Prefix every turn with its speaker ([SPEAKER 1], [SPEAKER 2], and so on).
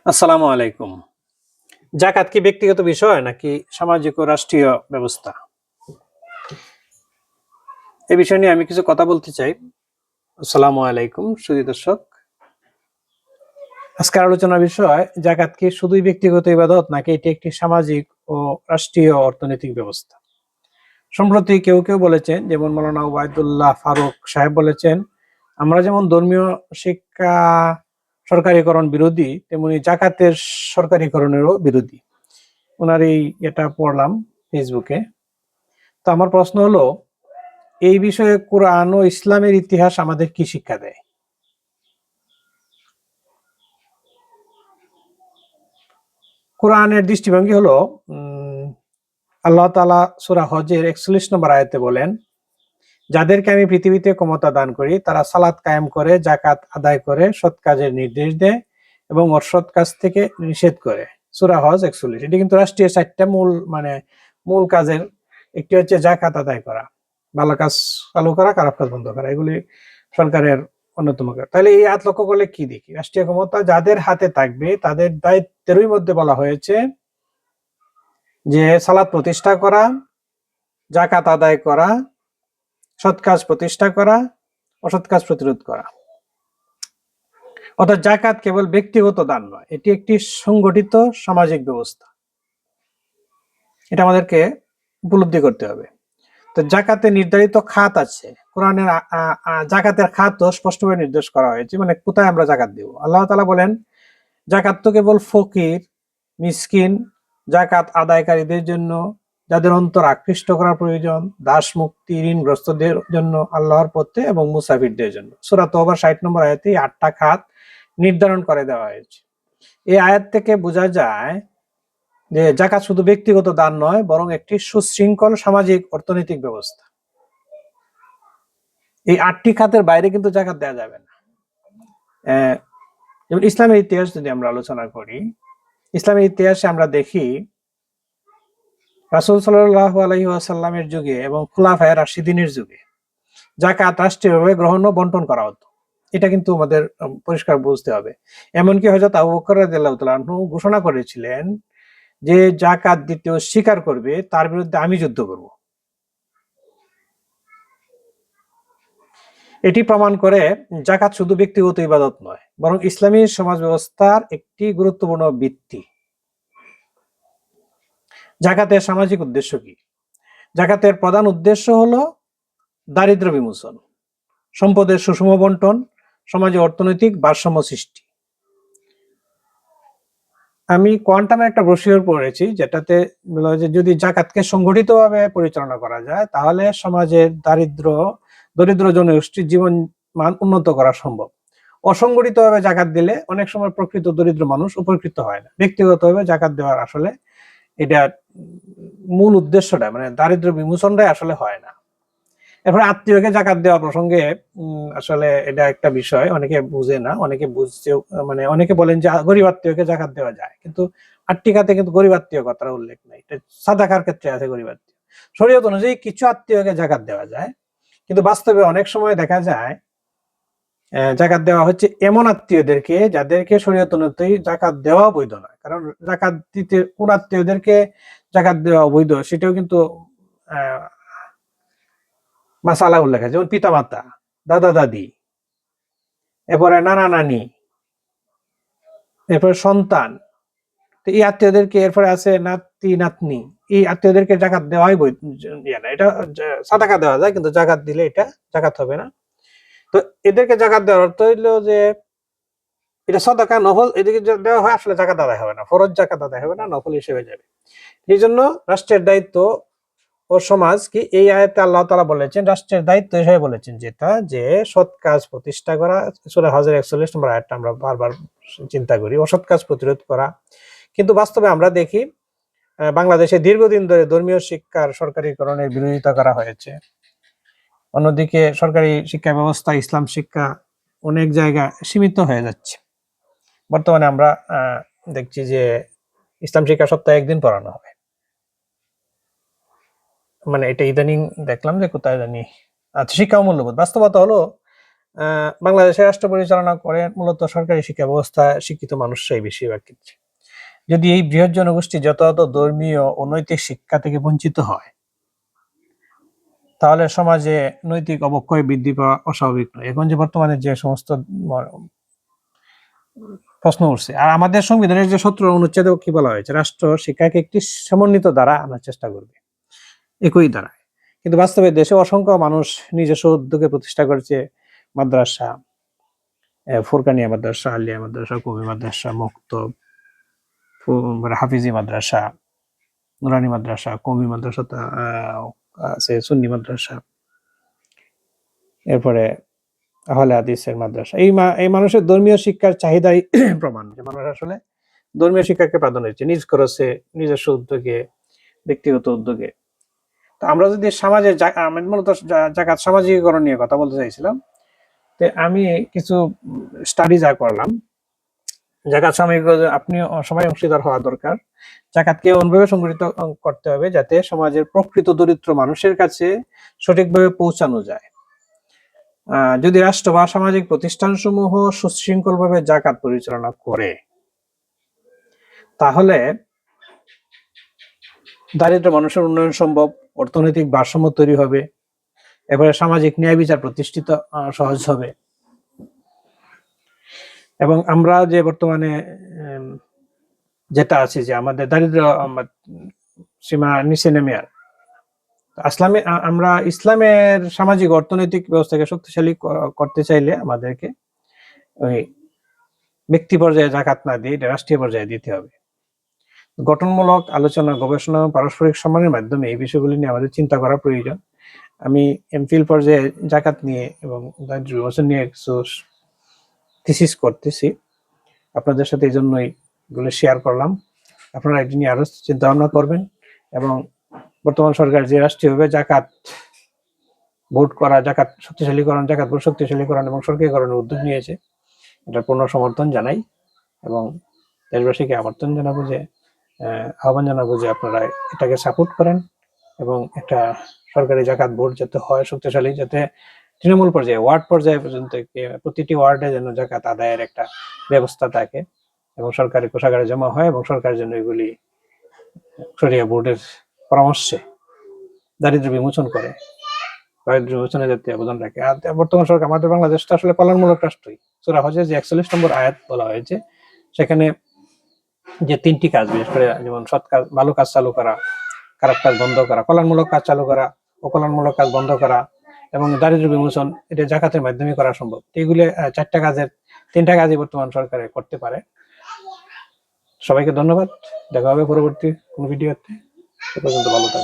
[SPEAKER 1] আসসালামু আলাইকুম। জাকাত কি ব্যক্তিগত বিষয় নাকি সামাজিক ও রাষ্ট্রীয় ব্যবস্থা? এই বিষয় নিয়ে আমি কিছু কথা বলতে চাই। আসসালামু আলাইকুম সুধী দর্শক। আজকের আলোচনার বিষয় জাকাত কি শুধুই ব্যক্তিগত ইবাদত নাকি এটি একটি সামাজিক ও রাষ্ট্রীয় অর্থনৈতিক ব্যবস্থা? সম্প্রতি কেউ কেউ বলেছেন, যেমন মাওলানা ওবায়দুল্লাহ ফারুক সাহেব বলেছেন, আমরা যেমন ধর্মীয় শিক্ষা সরকারিকরণ বিরোধী, তেমনি জাকাতের সরকারিকরণেরও বিরোধী। ওনার এটা পড়লাম ফেসবুকে। তো আমার প্রশ্ন হলো, এই বিষয়ে কোরআন ও ইসলামের ইতিহাস আমাদের কি শিক্ষা দেয়? কোরআনের দৃষ্টিভঙ্গি হলো, আল্লাহ তাআলা সূরা হজের ৪১ নম্বর আয়াতে বলেন, যাদেরকে আমি পৃথিবীতে ক্ষমতা দান করি তারা সালাত কায়েম করে, জাকাত আদায় করে, সৎ কাজের নির্দেশ দেয় এবং অসৎ কাজ থেকে নিষেধ করে। সূরা হজ ৪১। এটি কিন্তু রাষ্ট্রীয় ৪টা মূল কাজের একটি হচ্ছে জাকাত আদায় করা, ভালো কাজ চালু করা, খারাপ কাজ বন্ধ করা। এগুলি সরকারের অন্যতম কাজ। তাহলে এই আয়াত লক্ষ্য করলে কি দেখি? রাষ্ট্রীয় ক্ষমতা যাদের হাতে থাকবে তাদের দায়িত্বেরই মধ্যে বলা হয়েছে যে সালাত প্রতিষ্ঠা করা, জাকাত আদায় করা, সৎ কাজ প্রতিষ্ঠা করা, অসৎ কাজ প্রতিরোধ করা। অর্থাৎ জাকাত কেবল ব্যক্তিগত দান নয়, এটি একটি সংগঠিত সামাজিক ব্যবস্থা। এটা আমাদেরকে উপলব্ধি করতে হবে। তো জাকাতের নির্ধারিত খাত আছে। কোরআনের জাকাতের খাতও স্পষ্টভাবে নির্দেশ করা হয়েছে, মানে কোথায় আমরা জাকাত দেব। আল্লাহ তাআলা বলেন, জাকাত তো কেবল ফকির, মিসকিন, জাকাত আদায়কারীদের জন্য, যাদের অন্তর আকৃষ্ট করার প্রয়োজন, দাস মুক্তি, ঋণগ্রস্তদের জন্য, আল্লাহর পথে এবং মুসাফিরদের জন্য। সূরা তওবার ৬০ নম্বর আয়াতে ৮টা খাত নির্ধারণ করে দেওয়া হয়েছে। এই আয়াত থেকে বোঝা যায় যে জাকাত শুধু ব্যক্তিগত দান নয়, বরং একটি সুশৃঙ্খল সামাজিক অর্থনৈতিক ব্যবস্থা। এই ৮টি খাতের বাইরে কিন্তু জাকাত দেওয়া যাবে না। যেমন ইসলামের ইতিহাস যদি আমরা আলোচনা করি, ইসলামের ইতিহাসে আমরা দেখি রাসূল সাল্লাল্লাহু আলাইহি ওয়াসাল্লামের যুগে এবং খুলাফায়ে রাশিদিনের যুগে জাকাত রাষ্ট্রীয়ভাবে গ্রহণ ও বন্টন করা হতো। এটা কিন্তু আমাদের পরিষ্কার বুঝতে হবে। এমনকি হযরত আবু বকর রাদিয়াল্লাহু তাআলা আনহু ঘোষণা করেছিলেন যে জাকাত দিতে অস্বীকার করবে তার বিরুদ্ধে আমি যুদ্ধ করব। এটি প্রমাণ করে জাকাত শুধু ব্যক্তিগত ইবাদত নয়, বরং ইসলামী সমাজ ব্যবস্থার একটি গুরুত্বপূর্ণ ভিত্তি। জাকাতের সামাজিক উদ্দেশ্য কি? জাকাতের প্রধান উদ্দেশ্য হলো দারিদ্র বিমোচন, সম্পদের সুষম বন্টন, সমাজে অর্থনৈতিক ভারসাম্য সৃষ্টি। আমি কোয়ান্টামের একটা ব্রোশিওর পড়েছি, যেটাতে বলা হয় যে যদি জাকাতকে সংগঠিতভাবে পরিচালনা করা যায় তাহলে সমাজের দরিদ্র জনগোষ্ঠীর জীবন মান উন্নত করা সম্ভব। অসংগঠিতভাবে জাকাত দিলে অনেক সময় প্রকৃত দরিদ্র মানুষ উপকৃত হয় না। ব্যক্তিগতভাবে জাকাত দেওয়ার আসলে এটা মূল উদ্দেশ্যটা, মানে দারিদ্র বিমোচনটাই আসলে হয় না। এরপরে আত্মীয়কে জাকাত দেওয়া প্রসঙ্গে আসলে এটা একটা বিষয়, অনেকে বুঝে না, অনেকে বুঝছেও, মানে অনেকে বলেন যে গরিব আত্মীয়কে জাকাত দেওয়া যায়, কিন্তু ৮টি খাতে কিন্তু গরিব আত্মীয় কথার উল্লেখ নাই। এটা সাদাকার ক্ষেত্রে আছে গরিব আত্মীয়। শরীয়ত অনুযায়ী কিছু আত্মীয়কে জাকাত দেওয়া যায়, কিন্তু বাস্তবে অনেক সময় দেখা যায় জাকাত দেওয়া হচ্ছে এমন আত্মীয়দেরকে যাদেরকে শরীয়ত অনুযায়ী জাকাত দেওয়া বৈধ নয়। কারণ জাকাত দিতে কোন আত্মীয়দেরকে জাকাত দেওয়া অবৈধ সেটাও কিন্তু আহ মাসালা উল্লেখ আছে। যেমন পিতামাতা, দাদা দাদি, এরপরে নানা নানি, এরপরে সন্তান। তো এই আত্মীয়দেরকে, এরপরে আছে নাতি নাতনি, এই আত্মীয়দেরকে জাকাত দেওয়াই না। এটা সাদাকা দেওয়া যায়, কিন্তু জাকাত দিলে এটা জাকাত হবে না। তো এদেরকে জাকাত দেওয়ার অর্থ হইলো যে এটা সাদাকা নফল, এদিকে দেওয়া হয়, আসলে জাকাত আদায় হবে না, ফরজ জাকাত আদায় হবে না, নফল হিসেবে যাবে। এই জন্য রাষ্ট্রের দায়িত্ব ও সমাজ কি, এই আয়াতে আল্লাহ তাআলা বলেছেন রাষ্ট্রের দায়িত্ব হিসেবে বলেছেন যেটা, যে সৎ কাজ প্রতিষ্ঠা করা। সূরা হজের ৪১ নম্বর আয়াতটা আমরা বারবার চিন্তা করি, অসৎ কাজ প্রতিরোধ করা। কিন্তু বাস্তবে আমরা দেখি বাংলাদেশে দীর্ঘদিন ধরে ধর্মীয় শিক্ষার সরকারিকরণের বিরোধিতা করা হয়েছে। অন্যদিকে সরকারি শিক্ষা ব্যবস্থা, ইসলাম শিক্ষা অনেক জায়গায় সীমিত হয়ে যাচ্ছে। বর্তমানে আমরা দেখছি যে ইসলাম শিক্ষা সপ্তাহে একদিন পড়ানো হয়, মানে এটা ইদানিং দেখলাম যে কোথায় জানি। আচ্ছা, শিক্ষা ও মূল্যবোধ। বাস্তবতা হলো বাংলাদেশের রাষ্ট্র পরিচালনা করে মূলত সরকারি শিক্ষা ব্যবস্থা শিক্ষিত মানুষরাই বেশিরভাগ ক্ষেত্রে। যদি এই বৃহৎ জনগোষ্ঠী যথাযথ ধর্মীয় ও নৈতিক শিক্ষা থেকে বঞ্চিত হয়, তাহলে সমাজে নৈতিক অবক্ষয় বৃদ্ধি পাওয়া অস্বাভাবিক নয়। এখন যে বর্তমানে যে সমস্ত প্রশ্ন উঠছে, আর আমাদের সংবিধানের যে 17 অনুচ্ছেদে কি বলা হয়েছে, রাষ্ট্র শিক্ষাকে একটি সমন্বিত দ্বারা আনার চেষ্টা করবে, একই দ্বারা। কিন্তু বাস্তবে দেশে অসংখ্য মানুষ নিজস্ব উদ্যোগে প্রতিষ্ঠা করেছে মাদ্রাসা, ফুরকানিয়া মাদ্রাসা, আলিয়া মাদ্রাসা, কওমি মাদ্রাসা, মক্তব, হাফিজি মাদ্রাসা, নুরানি মাদ্রাসা, কওমি মাদ্রাসা, আছে সুন্নি মাদ্রাসা, এরপরে আহলে হাদিসের মাদ্রাসা। এই মানুষের ধর্মীয় শিক্ষার চাহিদাই প্রমাণ যে মানুষ আসলে ধর্মীয় শিক্ষাকে প্রাধান্য দিচ্ছে নিজ খরচে, নিজস্ব উদ্যোগে, ব্যক্তিগত উদ্যোগে। তো আমরা যদি সমাজের আমি মূলত জাকাত সামাজিকীকরণ নিয়ে কথা বলতে চাইছিলাম। তো আমি কিছু স্টাডি যা করলাম, জাকাত সামাজিক আপনি সবাই অংশীদার হওয়া দরকার। জাকাতকে এমনভাবে সংগঠিত করতে হবে যাতে সমাজের প্রকৃত দরিদ্র মানুষের কাছে সঠিকভাবে পৌঁছানো যায়। যদি রাষ্ট্র বা সামাজিক প্রতিষ্ঠানসমূহ সুশৃঙ্খলভাবে জাকাত পরিচালনা করে, তাহলে দারিদ্র মানুষের উন্নয়ন সম্ভব, অর্থনৈতিক ভারসাম্য তৈরি হবে, এবারে সামাজিক ন্যায় বিচার প্রতিষ্ঠিত সহজ হবে। এবং আমরা যে বর্তমানে যেটা আছে যে আমাদের দারিদ্র সীমা নিচে নেমে আমরা ইসলামের সামাজিক অর্থনৈতিক ব্যবস্থাকে শক্তিশালী করতে চাইলে আমাদেরকে ওই ব্যক্তি পর্যায়ে জাকাত না দিয়ে রাষ্ট্রীয় পর্যায়ে দিতে হবে। গঠনমূলক আলোচনা, গবেষণা, পারস্পরিক সম্মানের মাধ্যমে এই বিষয়গুলি নিয়ে আমাদের চিন্তা করা প্রয়োজন। আমি এমফিল পর্যায়ে জাকাত নিয়ে এবং দারিদ্র বিমোচন নিয়ে কিছু থিসিস করতেছি, আপনাদের সাথে এই জন্যই এগুলো শেয়ার করলাম। আপনারা এটি নিয়ে আরো চিন্তা ভাবনা করবেন এবং বর্তমান সরকার যে রাষ্ট্রীয়ভাবে জাকাত ভোট করা, জাকাত শক্তিশালীকরণ, জাকাত ভোট শক্তিশালীকরণ এবং সরকারিকরণের উদ্যোগ নিয়েছে, এটার পূর্ণ সমর্থন জানাই এবং দেশবাসীকে আহ্বান জানাবো যে আপনারা এটাকে সাপোর্ট করেন এবং একটা সরকারি জাকাত বোর্ড যাতে হয় শক্তিশালী, যাতে তৃণমূল পর্যায়ে, ওয়ার্ড পর্যায়ে পর্যন্ত প্রতিটি ওয়ার্ডে যেন জাকাত আদায়ের একটা ব্যবস্থা থাকে এবং সরকারি কোষাগারে জমা হয় এবং সরকার যেন এগুলি শরিয়া বোর্ডের পরামর্শে দারিদ্র বিমোচন করে, দারিদ্র বিমোচনে যাতে অবদান রাখে। আর বর্তমান সরকার, আমাদের বাংলাদেশ তো আসলে কল্যাণমূলক রাষ্ট্রই। সূরা হজে যে 41 নম্বর আয়াত বলা হয়েছে, সেখানে যে 3টি কাজ, বিশেষ করে যেমন সৎ কাজ, ভালো কাজ চালু করা, খারাপ কাজ বন্ধ করা, কল্যাণমূলক কাজ চালু করা, অকল্যাণমূলক কাজ বন্ধ করা এবং দারিদ্র বিমোচন, এটা জাকাতের মাধ্যমে করা সম্ভব। এগুলো 4টা কাজের 3টা কাজই বর্তমান সরকারে করতে পারে। সবাইকে ধন্যবাদ, দেখা হবে পরবর্তী কোনো ভিডিওতে। সে পর্যন্ত ভালো থাকবেন।